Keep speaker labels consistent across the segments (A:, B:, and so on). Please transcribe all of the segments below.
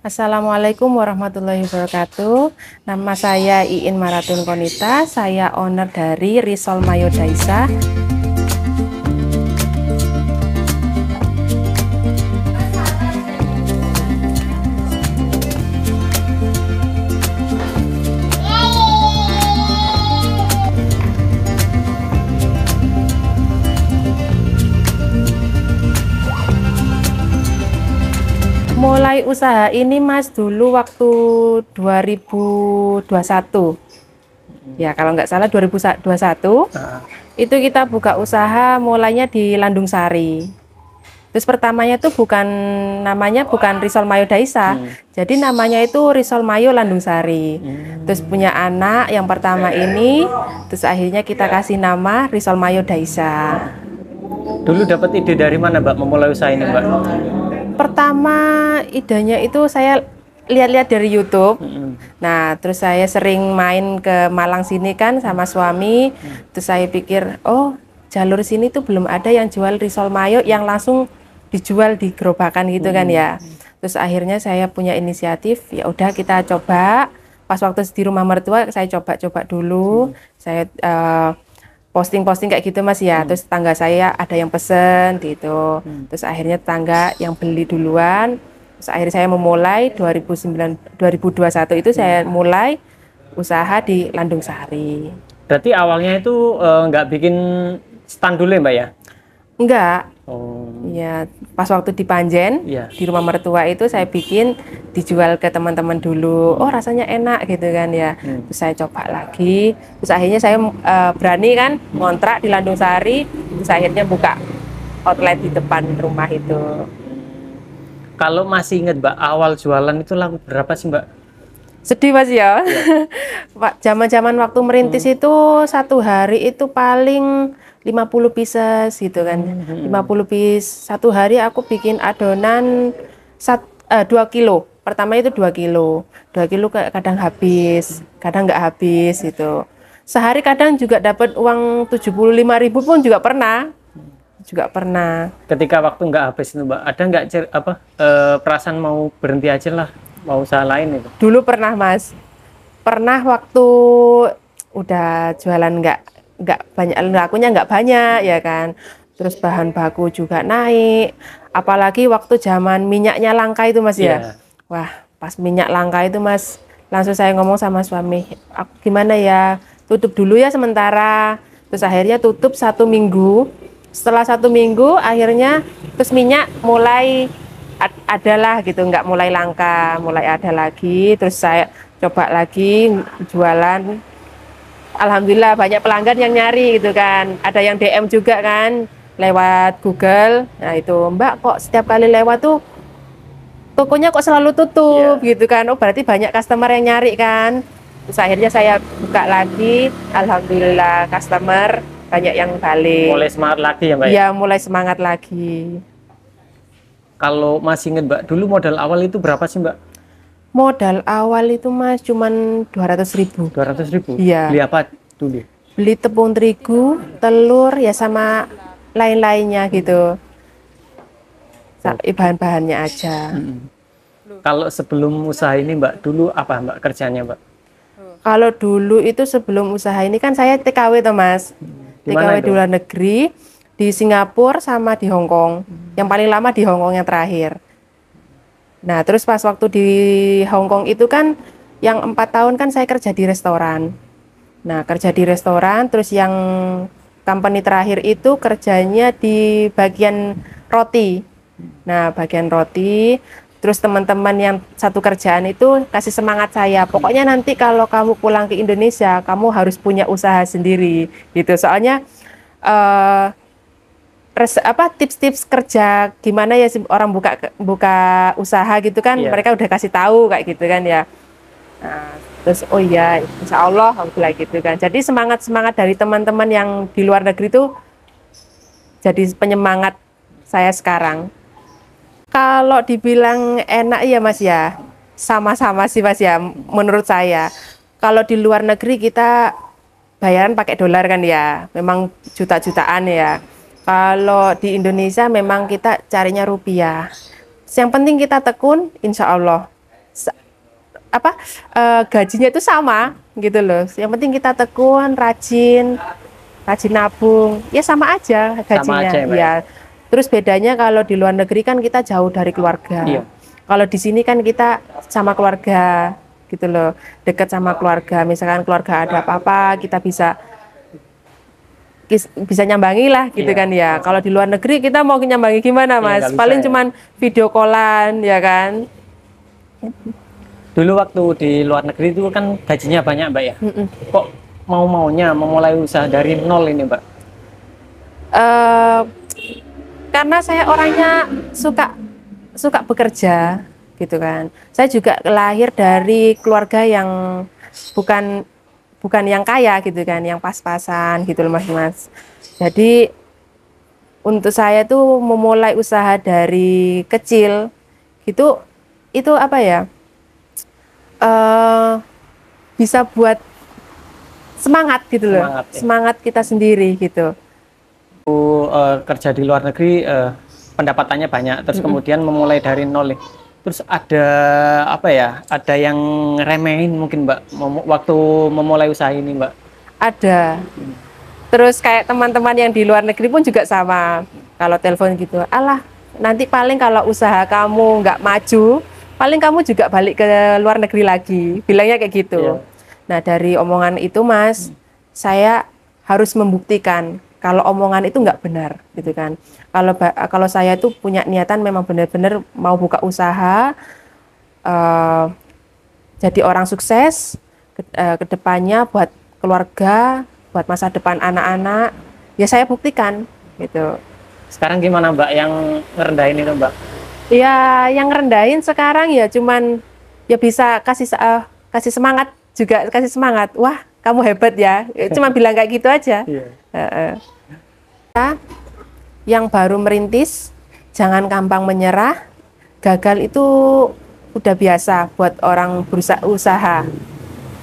A: Assalamualaikum warahmatullahi wabarakatuh. Nama saya Iin Maratun Konita. Saya owner dari Risol Mayo Daisa. Mulai usaha ini Mas dulu waktu 2021. Ya kalau nggak salah 2021. Itu kita buka usaha mulainya di Landung Sari. Terus pertamanya tuh namanya bukan Risol Mayo Daisa. Jadi namanya itu Risol Mayo Landung Sari. Terus punya anak yang pertama ini, terus akhirnya kita kasih nama Risol Mayo Daisa.
B: Dulu dapat ide dari mana Mbak memulai usaha ini Mbak?
A: Pertama idenya itu saya lihat-lihat dari YouTube. Nah, terus saya sering main ke Malang sini kan sama suami. Terus saya pikir, oh jalur sini tuh belum ada yang jual risol mayo yang langsung dijual di gerobakan gitu kan ya. Terus akhirnya saya punya inisiatif, ya udah kita coba. Pas waktu di rumah mertua saya coba-coba dulu. Saya posting-posting kayak gitu Mas ya. Terus tetangga saya ada yang pesen gitu. Terus akhirnya tetangga yang beli duluan. Terus akhirnya saya memulai 2021 itu saya mulai usaha di Landung Sari.
B: Berarti awalnya itu nggak bikin stand dulu ya Mbak ya?
A: Enggak.
B: Oh.
A: Ya, pas waktu di Panjen, di rumah mertua itu saya bikin dijual ke teman-teman dulu. Oh, rasanya enak gitu kan ya. Terus saya coba lagi. Terus akhirnya saya berani kan ngontrak di Landung Sari. Terus akhirnya buka outlet di depan rumah itu.
B: Kalau masih ingat Mbak, awal jualan itu laku berapa sih Mbak?
A: Sedih Mas ya. Pak, zaman-zaman waktu merintis itu satu hari itu paling 50 pieces gitu kan. 50 piece. Satu hari aku bikin adonan 2 kilo. Pertama itu 2 kilo. 2 kilo kadang habis, kadang nggak habis gitu. Sehari kadang juga dapat uang 75.000 pun juga pernah.
B: Ketika waktu nggak habis itu Mbak, ada nggak perasaan mau berhenti aja lah, mau usaha lain itu?
A: Dulu pernah Mas. Pernah waktu udah jualan nggak banyak, lakunya nggak banyak ya kan. Terus bahan baku juga naik. Apalagi waktu zaman minyaknya langka itu Mas ya. Wah, pas minyak langka itu Mas, langsung saya ngomong sama suami, gimana ya, tutup dulu ya sementara. Terus akhirnya tutup 1 minggu. Setelah 1 minggu akhirnya terus minyak mulai adalah gitu, nggak mulai langka, mulai ada lagi. Terus saya coba lagi jualan. Alhamdulillah banyak pelanggan yang nyari gitu kan. Ada yang DM juga kan lewat Google. Nah itu, Mbak kok setiap kali lewat tuh tokonya kok selalu tutup gitu kan. Oh berarti banyak customer yang nyari kan. Terus akhirnya saya buka lagi. Alhamdulillah customer banyak yang balik.
B: Mulai semangat lagi ya Mbak?
A: Iya, mulai semangat lagi.
B: Kalau masih ingat Mbak, dulu modal awal itu berapa sih Mbak?
A: Modal awal itu Mas cuman 200.000.
B: 200.000?
A: Iya.
B: Beli apa dulu?
A: Beli tepung terigu, telur ya sama lain-lainnya gitu. Bahan-bahannya aja.
B: Kalau sebelum usaha ini Mbak, dulu apa Mbak kerjanya Mbak?
A: Kalau dulu itu sebelum usaha ini kan saya TKW toh Mas. TKW di luar negeri, di Singapura sama di Hong Kong. Yang paling lama di Hong Kong yang terakhir. Nah terus pas waktu di Hong Kong itu kan yang 4 tahun kan saya kerja di restoran. Nah kerja di restoran, terus yang company terakhir itu kerjanya di bagian roti. Nah bagian roti, terus teman-teman yang satu kerjaan itu kasih semangat saya. Pokoknya nanti kalau kamu pulang ke Indonesia, kamu harus punya usaha sendiri gitu. Soalnya tips-tips kerja gimana ya orang buka usaha gitu kan, mereka udah kasih tahu kayak gitu kan ya. Nah, terus oh iya insya Allah alhamdulillah gitu kan. Jadi semangat dari teman-teman yang di luar negeri tuh jadi penyemangat saya sekarang. Kalau dibilang enak ya Mas ya, sama-sama sih Mas ya menurut saya. Kalau di luar negeri kita bayaran pakai dolar kan ya, memang juta-jutaan ya. Kalau di Indonesia memang kita carinya rupiah. Yang penting kita tekun, insya Allah gajinya itu sama gitu loh. Yang penting kita tekun, rajin nabung, ya sama aja gajinya.
B: aja ya, Mbak,
A: Ya. Terus bedanya kalau di luar negeri kan kita jauh dari keluarga.
B: Iya.
A: Kalau di sini kan kita sama keluarga gitu loh, dekat sama keluarga. Misalkan keluarga ada apa-apa, kita bisa nyambangi lah gitu
B: Iya.
A: kan ya. Kalau di luar negeri kita mau nyambangi gimana
B: Iya,
A: Mas?
B: nggak bisa,
A: Paling
B: ya.
A: cuman video callan ya kan.
B: Dulu waktu di luar negeri itu kan gajinya banyak, Mbak ya.
A: Mm-mm.
B: Kok maunya memulai usaha dari nol ini, Mbak?
A: Eh, karena saya orangnya suka bekerja gitu kan. Saya juga lahir dari keluarga yang bukan bukan yang kaya gitu kan, yang pas-pasan gitu loh Mas. Jadi untuk saya tuh memulai usaha dari kecil gitu, itu apa ya, bisa buat semangat gitu loh,
B: Semangat, ya.
A: semangat kita sendiri gitu.
B: Kerja di luar negeri, pendapatannya banyak, terus kemudian memulai dari nol nih. Terus ada apa ya? Ada yang remehin mungkin, Mbak, waktu memulai usaha ini, Mbak?
A: Ada. Terus kayak teman-teman yang di luar negeri pun juga sama. Kalau telepon gitu, alah nanti paling kalau usaha kamu nggak maju, paling kamu juga balik ke luar negeri lagi. Bilangnya kayak gitu.
B: Iya.
A: Nah dari omongan itu Mas, saya harus membuktikan kalau omongan itu nggak benar, gitu kan. Kalau saya itu punya niatan memang benar-benar mau buka usaha, eh, jadi orang sukses ke depannya buat keluarga, buat masa depan anak-anak, ya saya buktikan gitu.
B: Sekarang gimana, Mbak, yang ngerendahin itu, Mbak?
A: Ya yang rendahin sekarang ya cuman ya bisa kasih semangat juga, kasih semangat. Wah, kamu hebat ya. Cuma bilang kayak gitu aja.
B: Iya.
A: Yang baru merintis, jangan gampang menyerah. Gagal itu udah biasa buat orang berusaha usaha,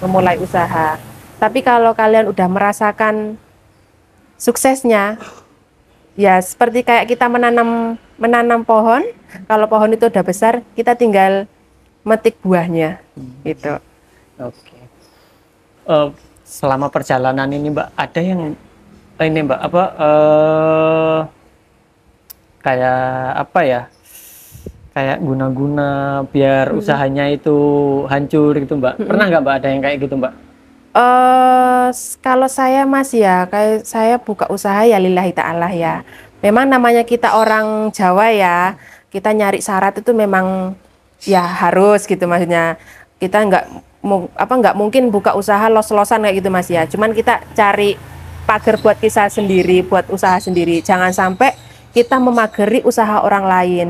A: memulai usaha. Tapi kalau kalian udah merasakan suksesnya, ya seperti kayak kita menanam pohon. Kalau pohon itu udah besar, kita tinggal metik buahnya, gitu.
B: Oke. Selama perjalanan ini, Mbak, ada yang ini, Mbak, apa kayak apa ya? Kayak guna-guna biar usahanya itu hancur gitu, Mbak. Pernah nggak, Mbak, ada yang kayak gitu, Mbak?
A: Kalau saya Mas ya, kayak saya buka usaha ya lillahi ta'ala ya. Memang namanya kita orang Jawa ya, kita nyari syarat itu memang ya harus gitu maksudnya. Kita nggak mungkin buka usaha los-losan kayak gitu Mas ya. Cuman kita cari pagar buat kita sendiri, buat usaha sendiri. Jangan sampai kita memagari usaha orang lain.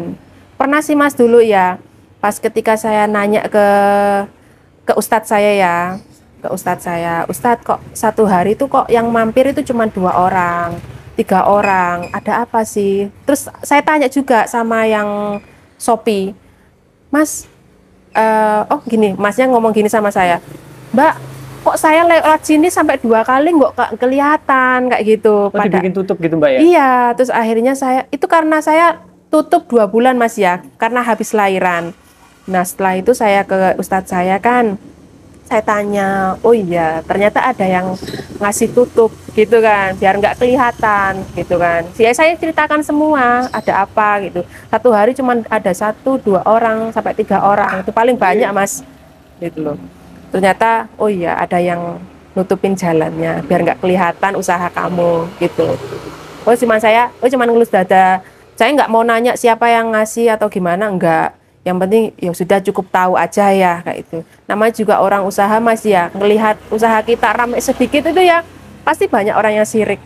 A: Pernah sih Mas dulu ya, pas ketika saya nanya ke ustadz saya ya, Ustadz kok satu hari itu kok yang mampir itu cuma 2 orang, 3 orang, ada apa sih? Terus saya tanya juga sama yang Shopee, Mas, oh gini, Masnya ngomong gini sama saya, Mbak, kok saya lewat sini sampai 2 kali nggak kelihatan kayak gitu.
B: Oh, dibikin tutup gitu, Mbak ya?
A: Iya, terus akhirnya itu karena saya tutup 2 bulan Mas ya, karena habis lahiran. Nah setelah itu saya ke Ustadz saya kan, saya tanya, oh iya ternyata ada yang ngasih tutup gitu kan, biar nggak kelihatan gitu kan. Ya, saya ceritakan semua ada apa gitu. Satu hari cuma ada 1-2 orang sampai 3 orang, itu paling banyak Mas gitu loh. Ternyata oh iya ada yang nutupin jalannya biar nggak kelihatan usaha kamu gitu. Cuman ngelus dada. Saya nggak mau nanya siapa yang ngasih atau gimana, enggak. Yang penting ya sudah cukup tahu aja ya kayak itu. Namanya juga orang usaha Mas ya, ngelihat usaha kita ramai sedikit itu ya pasti banyak orang yang sirik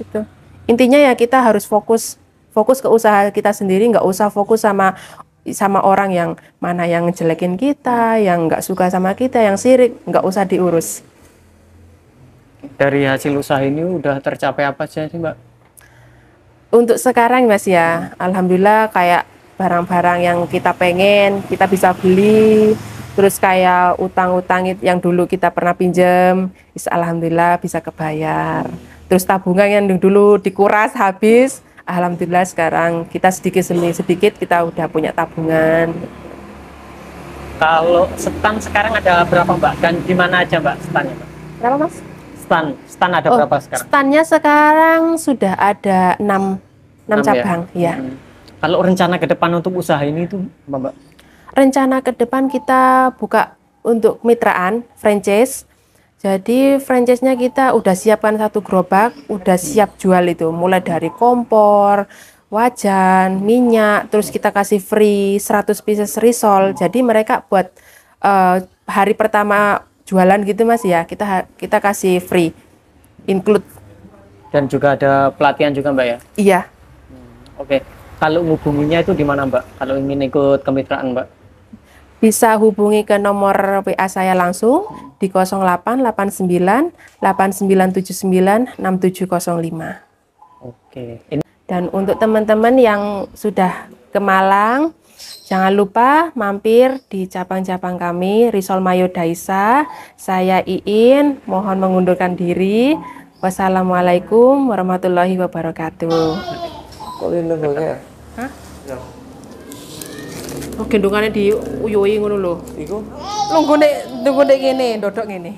A: gitu. Intinya ya kita harus fokus ke usaha kita sendiri, nggak usah fokus sama orang yang mana yang ngejelekin kita, yang nggak suka sama kita, yang sirik, nggak usah diurus.
B: Dari hasil usaha ini udah tercapai apa sih, Mbak?
A: Untuk sekarang Mas ya, alhamdulillah kayak barang-barang yang kita pengen kita bisa beli, terus kayak utang-utang yang dulu kita pernah pinjam, alhamdulillah bisa kebayar. Terus tabungan yang dulu dikuras habis, alhamdulillah sekarang kita sedikit demi sedikit kita udah punya tabungan.
B: Kalau stan sekarang ada berapa Mbak? Dan di mana aja Mbak stannya Mbak?
A: Kenapa Mas?
B: Stan ada berapa sekarang?
A: Standnya sekarang sudah ada 6
B: 6 ya?
A: cabang, ya.
B: Kalau rencana ke depan untuk usaha ini itu apa, Mbak?
A: Rencana ke depan kita buka untuk kemitraan franchise. Jadi franchise-nya kita udah siapkan 1 gerobak, udah siap jual itu, mulai dari kompor, wajan, minyak, terus kita kasih free 100 pieces risol. Jadi mereka buat hari pertama jualan gitu Mas ya, kita kasih free, include.
B: Dan juga ada pelatihan juga Mbak ya?
A: Iya.
B: Oke. Kalau ngubunginya itu di mana Mbak? Kalau ingin ikut kemitraan Mbak?
A: Bisa hubungi ke nomor WA saya langsung di 0889 8979 6705.
B: Oke.
A: Dan untuk teman-teman yang sudah ke Malang, jangan lupa mampir di cabang-cabang kami, Risol Mayo Daisa. Saya Iin, mohon mengundurkan diri. Wassalamualaikum warahmatullahi wabarakatuh.
C: Kok ini enggak?
A: Hah? Oh, gendongannya di uyui ngono lho.
C: Iku
A: Nunggu nek kene, ndodok ngene.